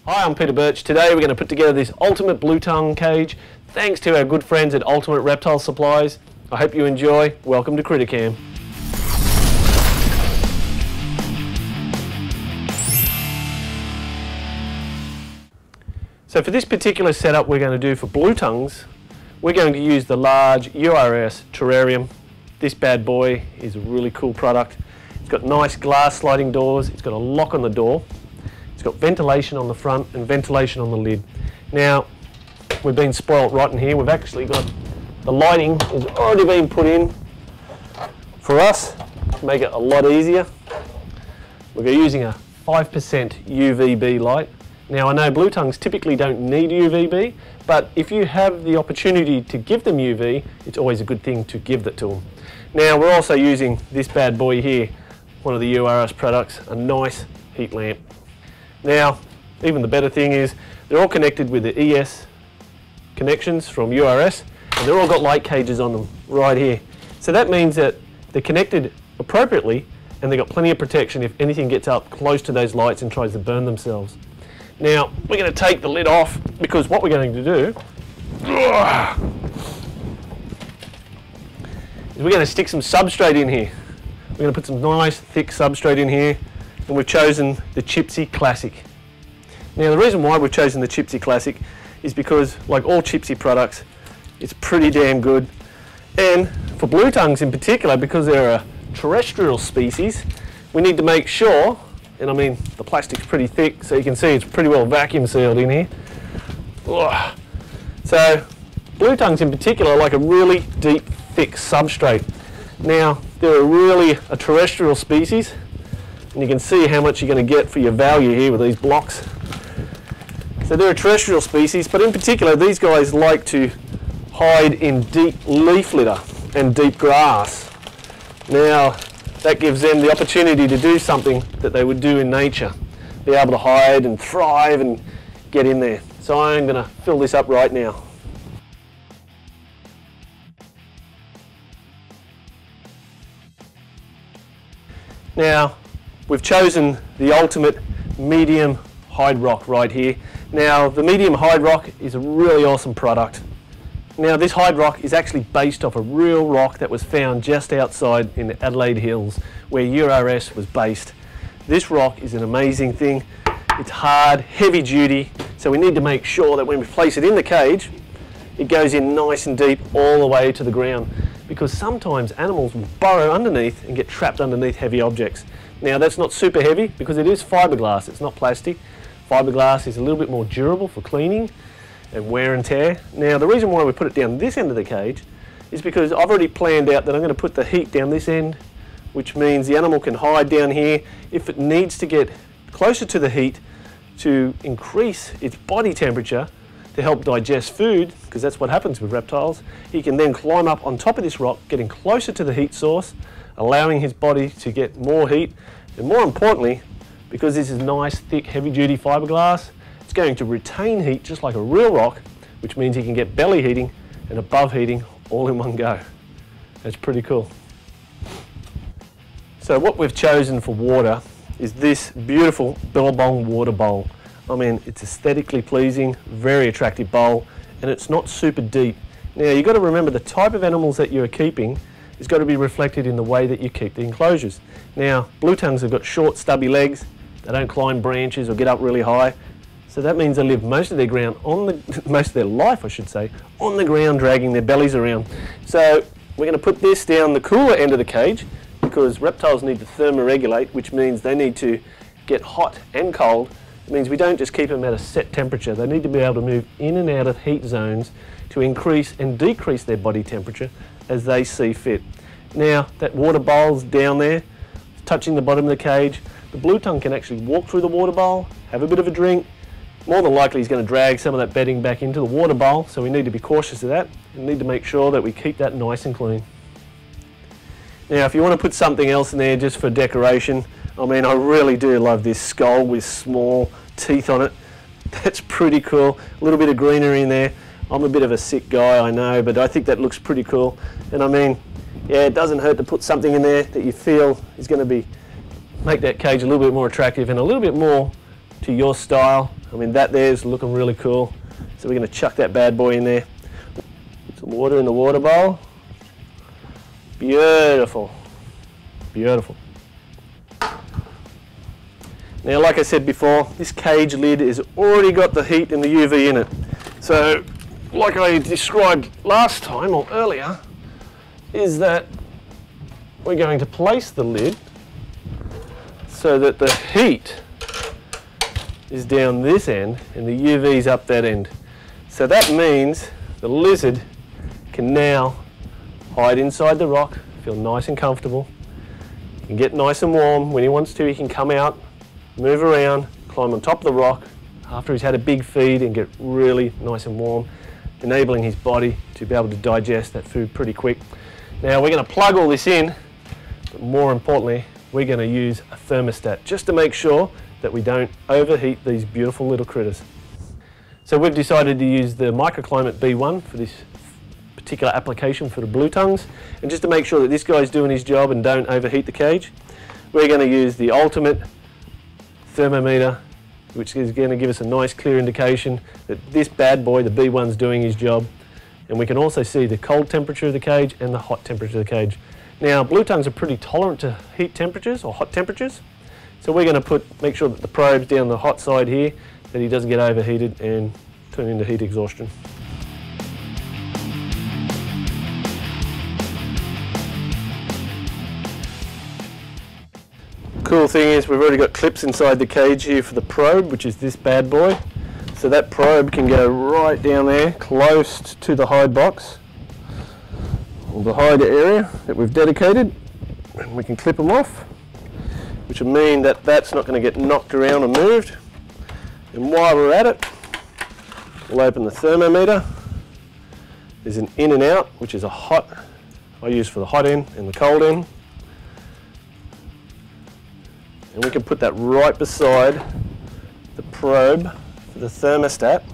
Hi, I'm Peter Birch. Today we're going to put together this ultimate blue tongue cage thanks to our good friends at Ultimate Reptile Supplies. I hope you enjoy. Welcome to CrittaCam. So for this particular setup we're going to do for blue tongues, we're going to use the large URS Terrarium. This bad boy is a really cool product. It's got nice glass sliding doors, it's got a lock on the door. It's got ventilation on the front and ventilation on the lid. Now, we've been spoilt rotten here. We've actually got the lighting has already been put in for us to make it a lot easier. We're using a 5% UVB light. Now, I know blue tongues typically don't need UVB, but if you have the opportunity to give them UV, it's always a good thing to give that to them. Now, we're also using this bad boy here, one of the URS products, a nice heat lamp. Now, even the better thing is they're all connected with the ES connections from URS, and they're all got light cages on them right here. So that means that they're connected appropriately and they've got plenty of protection if anything gets up close to those lights and tries to burn themselves. Now, we're going to take the lid off because what we're going to do is we're going to stick some substrate in here. We're going to put some nice thick substrate in here. And we've chosen the Chipsy Classic. Now the reason why we've chosen the Chipsy Classic is because, like all Chipsy products, it's pretty damn good. And for blue tongues in particular, because they're a terrestrial species, we need to make sure, and I mean the plastic's pretty thick, so you can see it's pretty well vacuum sealed in here. So blue tongues in particular like a really deep, thick substrate. Now they're really a terrestrial species, and you can see how much you're going to get for your value here with these blocks. So they're a terrestrial species, but in particular these guys like to hide in deep leaf litter and deep grass. Now that gives them the opportunity to do something that they would do in nature, be able to hide and thrive and get in there. So I'm going to fill this up right now. Now, we've chosen the ultimate medium hide rock right here. Now, the medium hide rock is a really awesome product. Now, this hide rock is actually based off a real rock that was found just outside in the Adelaide Hills, where URS was based. This rock is an amazing thing. It's hard, heavy duty, so we need to make sure that when we place it in the cage, it goes in nice and deep all the way to the ground, because sometimes animals will burrow underneath and get trapped underneath heavy objects. Now that's not super heavy because it is fiberglass, it's not plastic. Fiberglass is a little bit more durable for cleaning and wear and tear. Now the reason why we put it down this end of the cage is because I've already planned out that I'm going to put the heat down this end, which means the animal can hide down here. If it needs to get closer to the heat to increase its body temperature to help digest food, because that's what happens with reptiles, he can then climb up on top of this rock, getting closer to the heat source, allowing his body to get more heat, and more importantly, because this is nice, thick, heavy-duty fiberglass, it's going to retain heat just like a real rock, which means he can get belly heating and above heating all in one go. That's pretty cool. So what we've chosen for water is this beautiful Billabong water bowl. I mean, it's aesthetically pleasing, very attractive bowl, and it's not super deep. Now, you've got to remember the type of animals that you're keeping has got to be reflected in the way that you keep the enclosures. Now, blue tongues have got short, stubby legs. They don't climb branches or get up really high. So that means they live most of their life, I should say, on the ground, dragging their bellies around. So we're going to put this down the cooler end of the cage because reptiles need to thermoregulate, which means they need to get hot and cold. It means we don't just keep them at a set temperature. They need to be able to move in and out of heat zones to increase and decrease their body temperature as they see fit. Now, that water bowl's down there, touching the bottom of the cage. The blue tongue can actually walk through the water bowl, have a bit of a drink. More than likely he's going to drag some of that bedding back into the water bowl, so we need to be cautious of that and need to make sure that we keep that nice and clean. Now, if you want to put something else in there just for decoration, I mean, I really do love this skull with small teeth on it. That's pretty cool. A little bit of greenery in there. I'm a bit of a sick guy, I know, but I think that looks pretty cool. And I mean, yeah, it doesn't hurt to put something in there that you feel is going to make that cage a little bit more attractive and a little bit more to your style. I mean, that there is looking really cool. So we're going to chuck that bad boy in there. Some water in the water bowl. Beautiful. Beautiful. Now, like I said before, this cage lid has already got the heat and the UV in it. So, like I described last time or earlier, is that we're going to place the lid so that the heat is down this end and the UV's up that end. So that means the lizard can now hide inside the rock, feel nice and comfortable, he can get nice and warm. When he wants to, he can come out, move around, climb on top of the rock after he's had a big feed and get really nice and warm, enabling his body to be able to digest that food pretty quick. Now we're going to plug all this in, but more importantly, we're going to use a thermostat just to make sure that we don't overheat these beautiful little critters. So we've decided to use the microclimate B1 for this particular application for the blue tongues, and just to make sure that this guy's doing his job and don't overheat the cage, we're going to use the ultimate thermometer, which is going to give us a nice clear indication that this bad boy, the B1's doing his job. And we can also see the cold temperature of the cage and the hot temperature of the cage. Now, blue tongues are pretty tolerant to heat temperatures or hot temperatures. So we're going to make sure that the probe's down the hot side here, that he doesn't get overheated and turn into heat exhaustion. Cool thing is we've already got clips inside the cage here for the probe, which is this bad boy. So that probe can go right down there, close to the hide box, or the hide area that we've dedicated, and we can clip them off, which will mean that that's not going to get knocked around or moved. And while we're at it, we'll open the thermometer. There's an in and out, which is a hot, I use for the hot end and the cold end. And we can put that right beside the probe for the thermostat,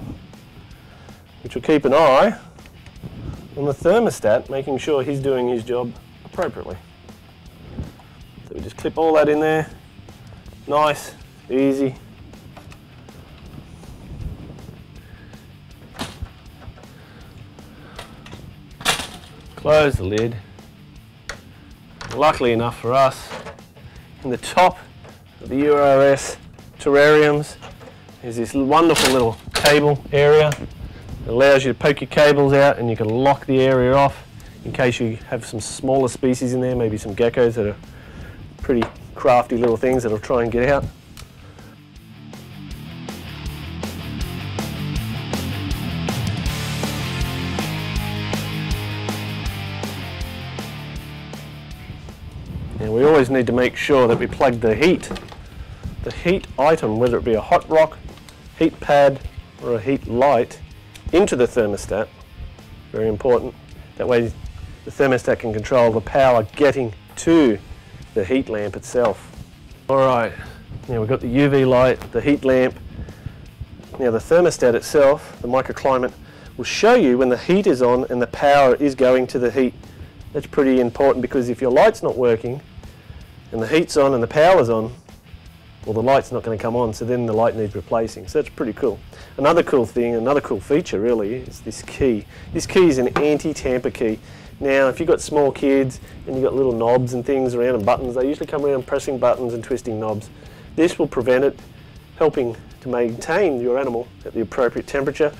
which will keep an eye on the thermostat, making sure he's doing his job appropriately. So we just clip all that in there, nice, easy. Close the lid. Luckily enough for us, in the top of the URS terrariums is this wonderful little cable area. It allows you to poke your cables out and you can lock the area off in case you have some smaller species in there, maybe some geckos that are pretty crafty little things that'll try and get out. Now we always need to make sure that we plug the heat item, whether it be a hot rock, heat pad or a heat light, into the thermostat. Very important. That way the thermostat can control the power getting to the heat lamp itself. Alright, now we've got the UV light, the heat lamp. Now the thermostat itself, the microclimate, will show you when the heat is on and the power is going to the heat. That's pretty important, because if your light's not working and the heat's on and the power's on, well, the light's not going to come on, so then the light needs replacing. So that's pretty cool. Another cool thing, another cool feature really, is this key. This key is an anti-tamper key. Now, if you've got small kids and you've got little knobs and things around and buttons, they usually come around pressing buttons and twisting knobs. This will prevent it, helping to maintain your animal at the appropriate temperature.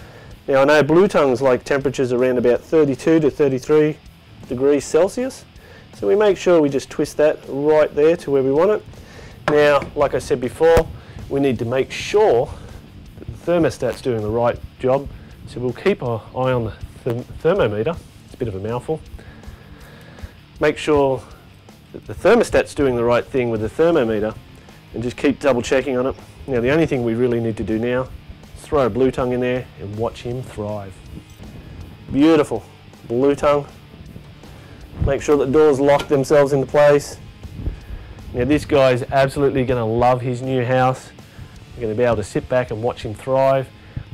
Now, I know blue tongues like temperatures around about 32 to 33 degrees Celsius, so we make sure we just twist that right there to where we want it. Now, like I said before, we need to make sure that the thermostat's doing the right job, so we'll keep our eye on the thermometer. It's a bit of a mouthful. Make sure that the thermostat's doing the right thing with the thermometer, and just keep double checking on it. Now, the only thing we really need to do now is throw a blue tongue in there and watch him thrive. Beautiful blue tongue. Make sure that doors lock themselves into place. Now this guy's absolutely going to love his new house. You're going to be able to sit back and watch him thrive.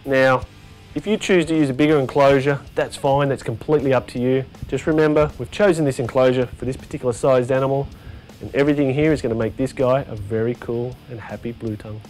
Now, if you choose to use a bigger enclosure, that's fine, that's completely up to you. Just remember, we've chosen this enclosure for this particular sized animal, and everything here is going to make this guy a very cool and happy blue tongue.